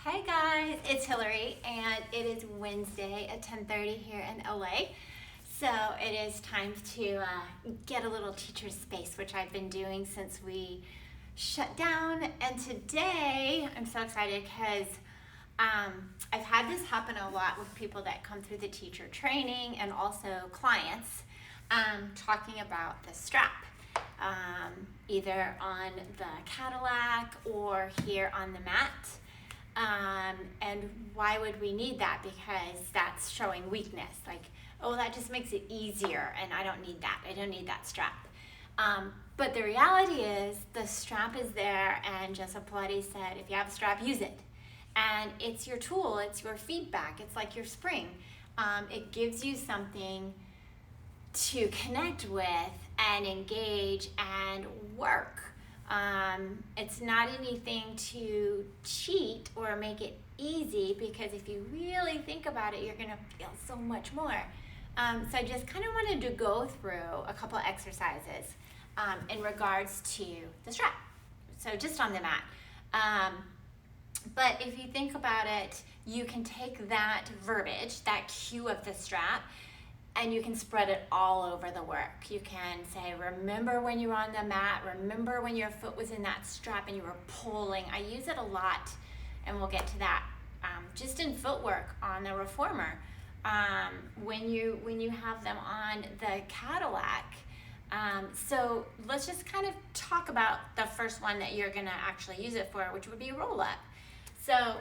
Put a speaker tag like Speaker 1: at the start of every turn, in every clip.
Speaker 1: Hey guys, it's Hillary and it is Wednesday at 10:30 here in LA. So it is time to get a little teacher space, which I've been doing since we shut down. And today I'm so excited because I've had this happen a lot with people that come through the teacher training and also clients talking about the strap. Either on the Cadillac or here on the mat. And why would we need that? Because that's showing weakness. Like, oh, that just makes it easier and I don't need that. I don't need that strap. But the reality is the strap is there, and Joseph Pilates said, if you have a strap, use it. And it's your tool, it's your feedback, it's like your spring. It gives you something to connect with and engage and work. It's not anything to cheat or make it easy, because if you really think about it, you're gonna feel so much more. So I just kind of wanted to go through a couple exercises in regards to the strap. So just on the mat. But if you think about it, you can take that verbiage, that cue of the strap, and you can spread it all over the work. You can say, remember when you were on the mat, remember when your foot was in that strap and you were pulling. I use it a lot, and we'll get to that. Just in footwork on the reformer, when you have them on the Cadillac. So let's just kind of talk about the first one that you're gonna actually use it for, which would be roll up. So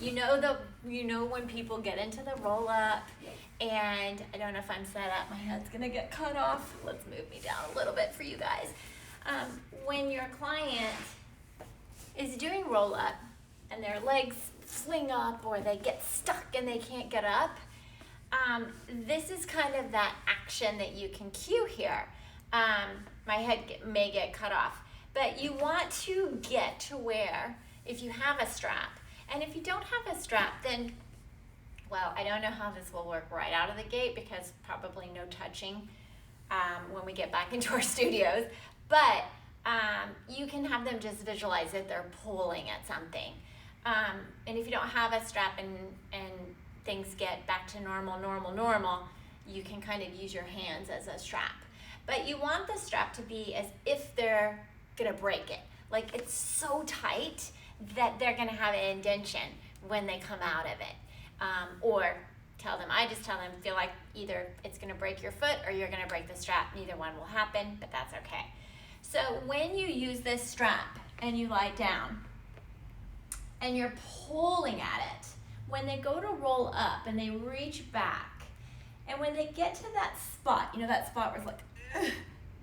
Speaker 1: you know when people get into the roll up, and I don't know if I'm set up, my head's gonna get cut off. Let's move me down a little bit for you guys. When your client is doing roll up and their legs fling up or they get stuck and they can't get up, this is kind of that action that you can cue here. My head may get cut off, but you want to get to where, if you have a strap, and if you don't have a strap, then, well, I don't know how this will work right out of the gate, because probably no touching when we get back into our studios, but you can have them just visualize that they're pulling at something. And if you don't have a strap and things get back to normal, you can kind of use your hands as a strap. But you want the strap to be as if they're gonna break it. Like, it's so tight that they're gonna have an indentation when they come out of it. Or I just tell them, feel like either it's gonna break your foot or you're gonna break the strap. Neither one will happen, but that's okay. So when you use this strap and you lie down and you're pulling at it, when they go to roll up and they reach back, and when they get to that spot, that spot where it's like, ugh,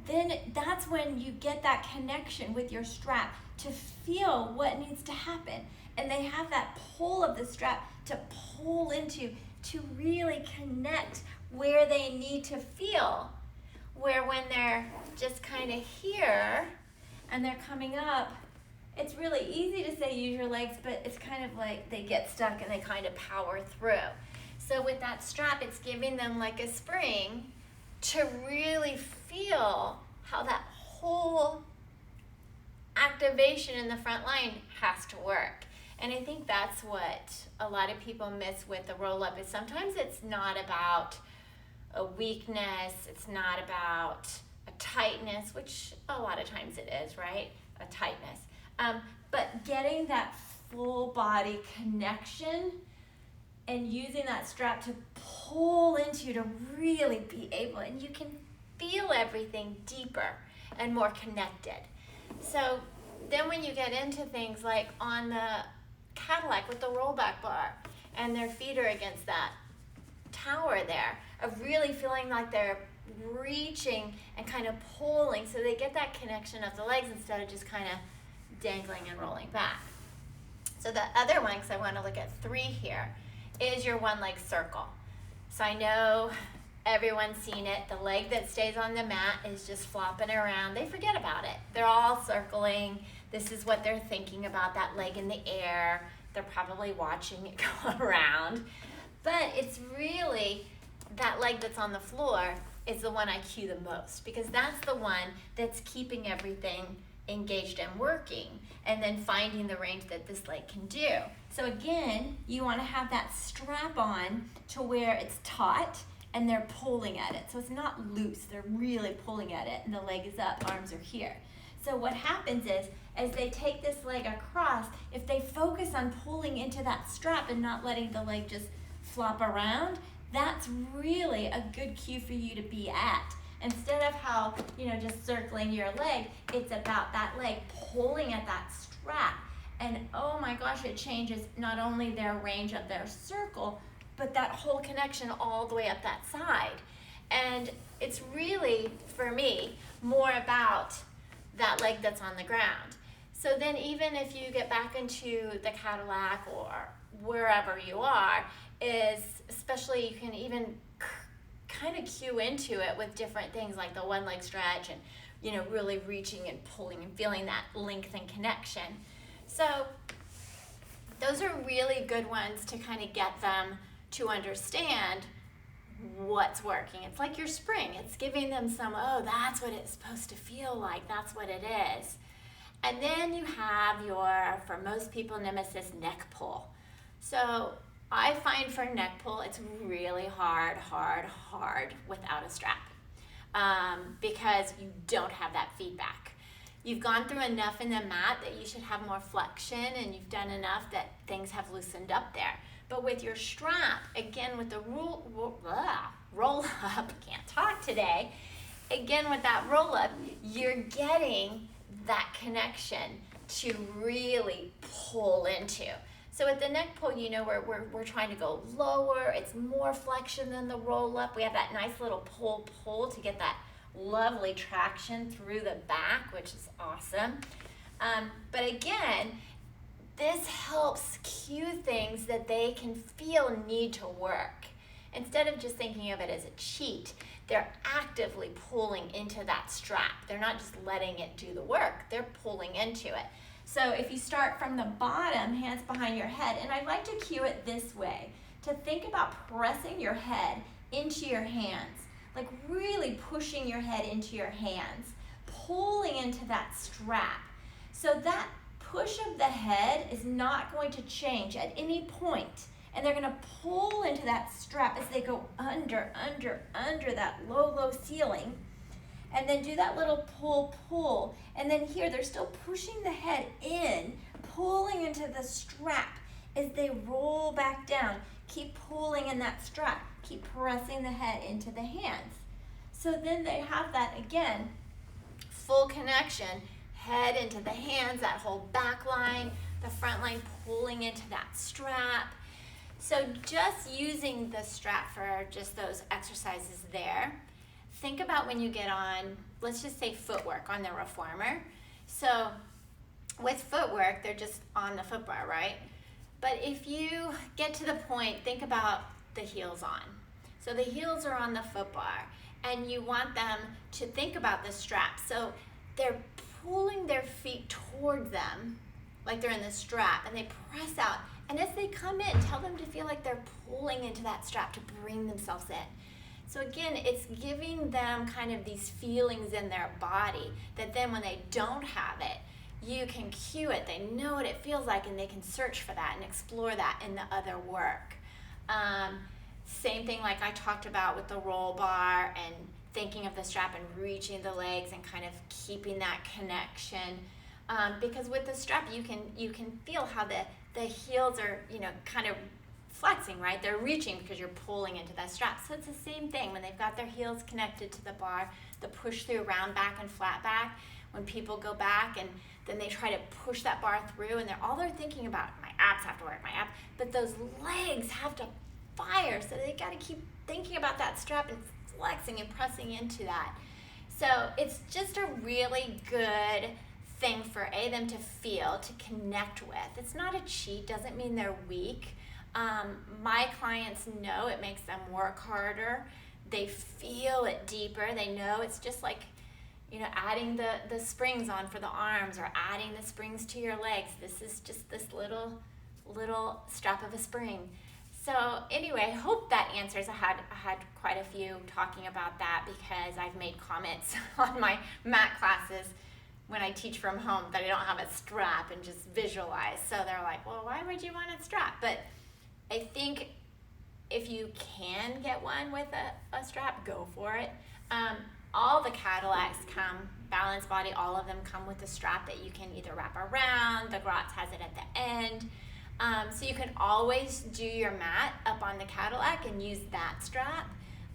Speaker 1: then that's when you get that connection with your strap to feel what needs to happen. And they have that pull of the strap to pull into, to really connect where they need to feel. Where when they're just kind of here and they're coming up, it's really easy to say use your legs, but it's kind of like they get stuck and they kind of power through. So with that strap, it's giving them like a spring to really feel how that whole activation in the front line has to work. And I think that's what a lot of people miss with the roll up, is sometimes it's not about a weakness, it's not about a tightness, which a lot of times it is, right? A tightness. But getting that full body connection and using that strap to pull into, to really be able, and you can feel everything deeper and more connected. So then when you get into things like on the Cadillac with the rollback bar, and their feet are against that tower there, of really feeling like they're reaching and kind of pulling, so they get that connection of the legs instead of just kind of dangling and rolling back. So the other one, because I want to look at 3 here, is your one leg circle. So I know everyone's seen it. The leg that stays on the mat is just flopping around. They forget about it. They're all circling. This is what they're thinking about, that leg in the air. They're probably watching it go around. But it's really that leg that's on the floor is the one I cue the most, because that's the one that's keeping everything engaged and working, and then finding the range that this leg can do. So again, you want to have that strap on to where it's taut and they're pulling at it. So it's not loose, they're really pulling at it, and the leg is up, arms are here. So what happens is, as they take this leg across, if they focus on pulling into that strap and not letting the leg just flop around, that's really a good cue for you to be at. Instead of how, just circling your leg, it's about that leg pulling at that strap. And oh my gosh, it changes not only their range of their circle, but that whole connection all the way up that side. And it's really, for me, more about that leg that's on the ground. So then even if you get back into the Cadillac or wherever you are, is especially you can even kind of cue into it with different things like the one leg stretch and really reaching and pulling and feeling that length and connection. So those are really good ones to kind of get them to understand what's working. It's like your spring. It's giving them some, oh, that's what it's supposed to feel like. That's what it is. And then you have your, for most people, nemesis neck pull. So I find for neck pull, it's really hard without a strap because you don't have that feedback. You've gone through enough in the mat that you should have more flexion, and you've done enough that things have loosened up there. But with your strap, again with the roll up, can't talk today, again with that roll up, you're getting that connection to really pull into. So with the neck pull, we're trying to go lower. It's more flexion than the roll up. We have that nice little pull to get that lovely traction through the back, which is awesome. But again, this helps cue things that they can feel need to work. Instead of just thinking of it as a cheat, they're actively pulling into that strap. They're not just letting it do the work, they're pulling into it. So if you start from the bottom, hands behind your head, and I like to cue it this way, to think about pressing your head into your hands, like really pushing your head into your hands, pulling into that strap. So that push of the head is not going to change at any point, and they're gonna pull into that strap as they go under that low ceiling, and then do that little pull, and then here they're still pushing the head in, pulling into the strap as they roll back down. Keep pulling in that strap, keep pressing the head into the hands. So then they have that, again, full connection, head into the hands, that whole back line, the front line pulling into that strap. So just using the strap for just those exercises there. Think about when you get on, let's just say footwork on the reformer. So with footwork, they're just on the foot bar, right? But if you get to the point, think about the heels on. So the heels are on the foot bar, and you want them to think about the strap. So they're pulling their feet toward them, like they're in the strap, and they press out. And as they come in, tell them to feel like they're pulling into that strap to bring themselves in. So again, it's giving them kind of these feelings in their body that then when they don't have it, you can cue it. They know what it feels like, and they can search for that and explore that in the other work. Same thing like I talked about with the roll bar and thinking of the strap and reaching the legs and kind of keeping that connection. Because with the strap, you can feel how the heels are, kind of flexing, right? They're reaching because you're pulling into that strap. So it's the same thing when they've got their heels connected to the bar, the push through round back and flat back. When people go back and then they try to push that bar through, and they're thinking about, my abs have to work, my abs, but those legs have to fire. So they got to keep thinking about that strap and flexing and pressing into that. So it's just a really good thing for them to feel, to connect with. It's not a cheat, doesn't mean they're weak. My clients know it makes them work harder. They feel it deeper. They know it's just like, adding the springs on for the arms or adding the springs to your legs. This is just this little strap of a spring. So anyway, I hope that answers. I had quite a few talking about that because I've made comments on my mat classes when I teach from home that I don't have a strap and just visualize. So they're like, well, why would you want a strap? But I think if you can get one with a strap, go for it. All the Cadillacs come, Balance Body, all of them come with a strap that you can either wrap around. The Grotz has it at the end. So you can always do your mat up on the Cadillac and use that strap,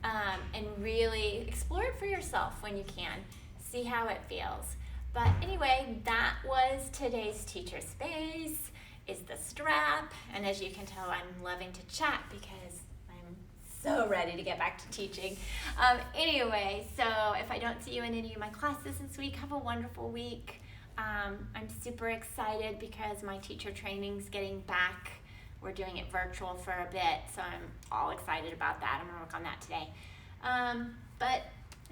Speaker 1: and really explore it for yourself when you can. See how it feels. But anyway, that was today's Teacher Space, is the strap. And as you can tell, I'm loving to chat because I'm so ready to get back to teaching. Anyway, so if I don't see you in any of my classes this week, have a wonderful week. I'm super excited because my teacher training's getting back. We're doing it virtual for a bit, so I'm all excited about that. I'm gonna work on that today. But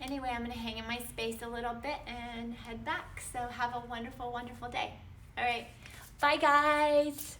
Speaker 1: anyway, I'm gonna hang in my space a little bit and head back. So have a wonderful, wonderful day. All right, bye guys.